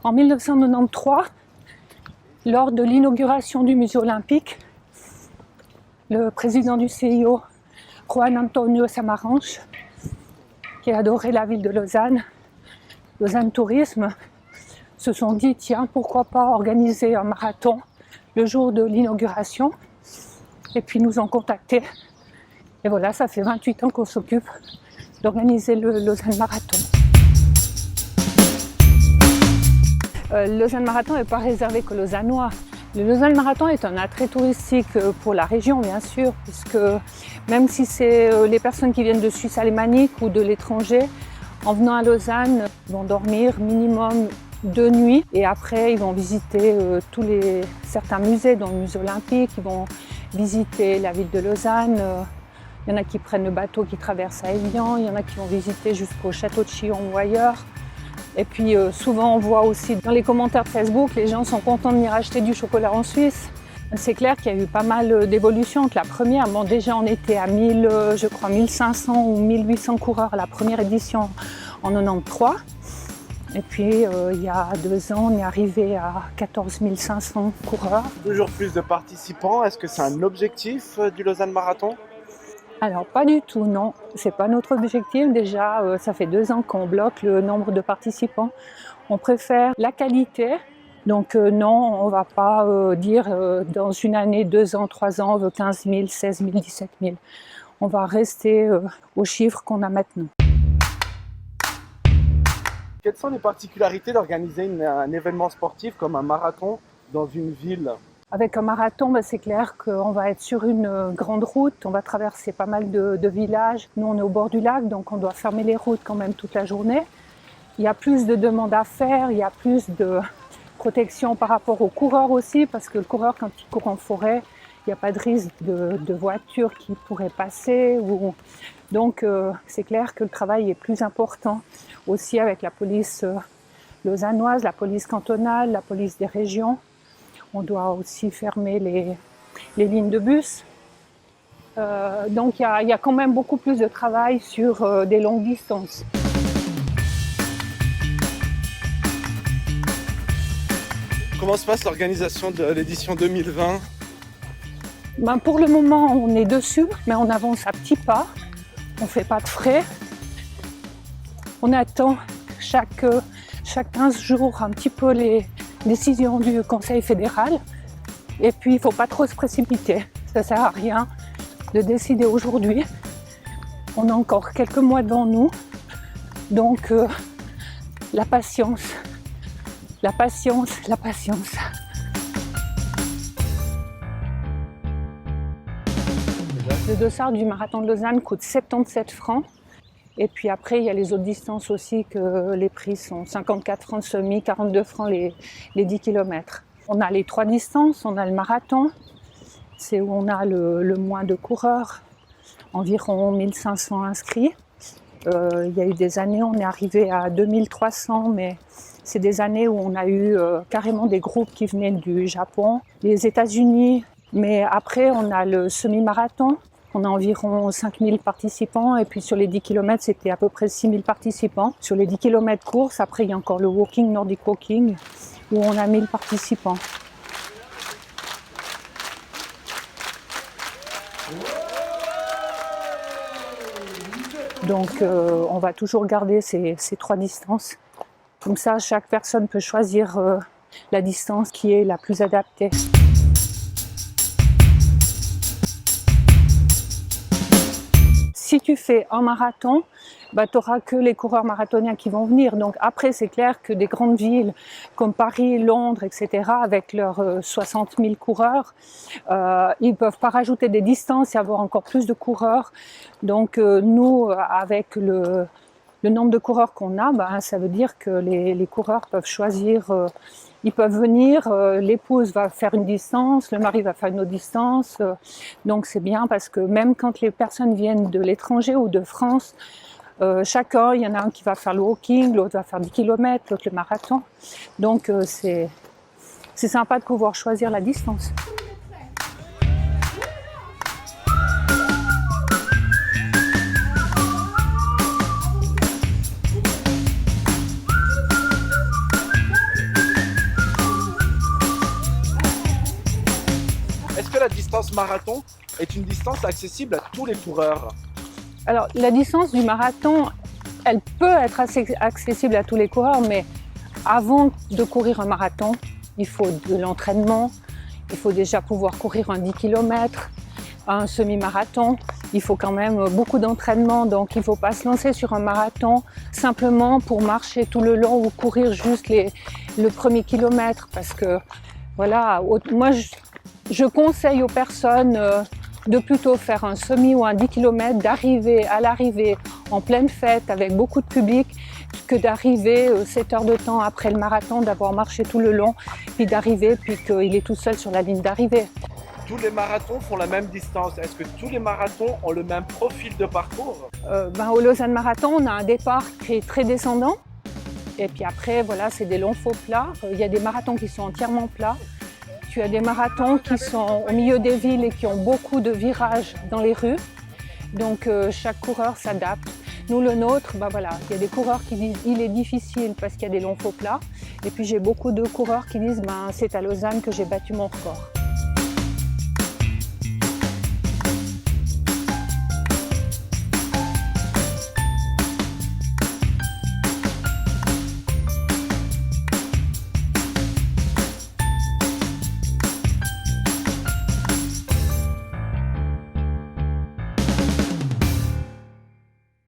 En 1993, lors de l'inauguration du musée olympique, le président du CIO, Juan Antonio Samaranch, qui adorait la ville de Lausanne, Lausanne Tourisme, se sont dit tiens, pourquoi pas organiser un marathon le jour de l'inauguration. Et puis nous ont contactés. Et voilà, ça fait 28 ans qu'on s'occupe d'organiser le Lausanne Marathon. Le Lausanne Marathon n'est pas réservé qu'aux Lausannois. Le Lausanne Marathon est un attrait touristique pour la région, bien sûr, puisque même si c'est les personnes qui viennent de Suisse alémanique ou de l'étranger, en venant à Lausanne, ils vont dormir minimum 2 nuits et après ils vont visiter certains musées, dont le musée olympique, ils vont visiter la ville de Lausanne. Il y en a qui prennent le bateau qui traverse à Évian, il y en a qui vont visiter jusqu'au château de Chillon ou ailleurs. Et puis souvent on voit aussi dans les commentaires de Facebook, les gens sont contents de venir acheter du chocolat en Suisse. C'est clair qu'il y a eu pas mal d'évolutions entre la première. Bon, déjà on était à 1500 ou 1800 coureurs à la première édition en 93. Et puis il y a 2 ans, on est arrivé à 14 500 coureurs. Toujours plus de participants, est-ce que c'est un objectif du Lausanne Marathon ? Alors pas du tout, non. C'est pas notre objectif. Déjà, ça fait 2 ans qu'on bloque le nombre de participants. On préfère la qualité. Donc non, on va pas dire dans une année, 2 ans, 3 ans, on veut 15 000, 16 000, 17 000. On va rester aux chiffres qu'on a maintenant. Quelles sont les particularités d'organiser un événement sportif comme un marathon dans une ville ? Avec un marathon, c'est clair qu'on va être sur une grande route, on va traverser pas mal de villages. Nous, on est au bord du lac, donc on doit fermer les routes quand même toute la journée. Il y a plus de demandes à faire, il y a plus de protection par rapport aux coureurs aussi, parce que le coureur, quand il court en forêt, il n'y a pas de risque de voiture qui pourrait passer. Donc, c'est clair que le travail est plus important aussi avec la police lausannoise, la police cantonale, la police des régions. On doit aussi fermer les lignes de bus. Donc il y a quand même beaucoup plus de travail sur des longues distances. Comment se passe l'organisation de l'édition 2020 ? Pour le moment, on est dessus, mais on avance à petits pas. On ne fait pas de frais. On attend chaque 15 jours un petit peu les décision du Conseil fédéral. Et puis, il ne faut pas trop se précipiter. Ça ne sert à rien de décider aujourd'hui. On a encore quelques mois devant nous. Donc, la patience, la patience, la patience. Le dossard du marathon de Lausanne coûte 77 francs. Et puis après, il y a les autres distances aussi, que les prix sont 54 francs semi, 42 francs les 10 km. On a les 3 distances, on a le marathon, c'est où on a le moins de coureurs, environ 1500 inscrits. Il y a eu des années, on est arrivé à 2300, mais c'est des années où on a eu carrément des groupes qui venaient du Japon, des États-Unis. Mais après, on a le semi-marathon. On a environ 5000 participants et puis sur les 10 km, c'était à peu près 6000 participants. Sur les 10 km course, après il y a encore le walking, Nordic Walking, où on a 1000 participants. Donc on va toujours garder ces 3 distances. Comme ça, chaque personne peut choisir la distance qui est la plus adaptée. Si tu fais un marathon, tu n'auras que les coureurs marathoniens qui vont venir. Donc après, c'est clair que des grandes villes comme Paris, Londres, etc., avec leurs 60 000 coureurs, ils ne peuvent pas rajouter des distances et avoir encore plus de coureurs. Donc nous, avec le nombre de coureurs qu'on a, ça veut dire que les coureurs peuvent choisir. Ils peuvent venir, l'épouse va faire une distance, le mari va faire une autre distance. Donc c'est bien parce que même quand les personnes viennent de l'étranger ou de France, chacun, il y en a un qui va faire le walking, l'autre va faire 10 km, l'autre le marathon. Donc c'est sympa de pouvoir choisir la distance. distance marathon est une distance accessible à tous les coureurs? Alors, la distance du marathon, elle peut être assez accessible à tous les coureurs, mais avant de courir un marathon, il faut de l'entraînement, il faut déjà pouvoir courir un 10 km, un semi-marathon. Il faut quand même beaucoup d'entraînement, donc il ne faut pas se lancer sur un marathon simplement pour marcher tout le long ou courir juste le premier kilomètre, parce que voilà, moi je conseille aux personnes de plutôt faire un semi ou un 10 km, d'arriver à l'arrivée en pleine fête avec beaucoup de public, que d'arriver 7 heures de temps après le marathon, d'avoir marché tout le long, puis d'arriver, puis qu'il est tout seul sur la ligne d'arrivée. Tous les marathons font la même distance. Est-ce que tous les marathons ont le même profil de parcours? Au Lausanne Marathon, on a un départ qui est très descendant. Et puis après, voilà, c'est des longs faux plats. Il y a des marathons qui sont entièrement plats. Tu as des marathons qui sont au milieu des villes et qui ont beaucoup de virages dans les rues. Donc chaque coureur s'adapte. Nous, le nôtre, voilà, il y a des coureurs qui disent il est difficile parce qu'il y a des longs faux plats. Et puis j'ai beaucoup de coureurs qui disent c'est à Lausanne que j'ai battu mon record.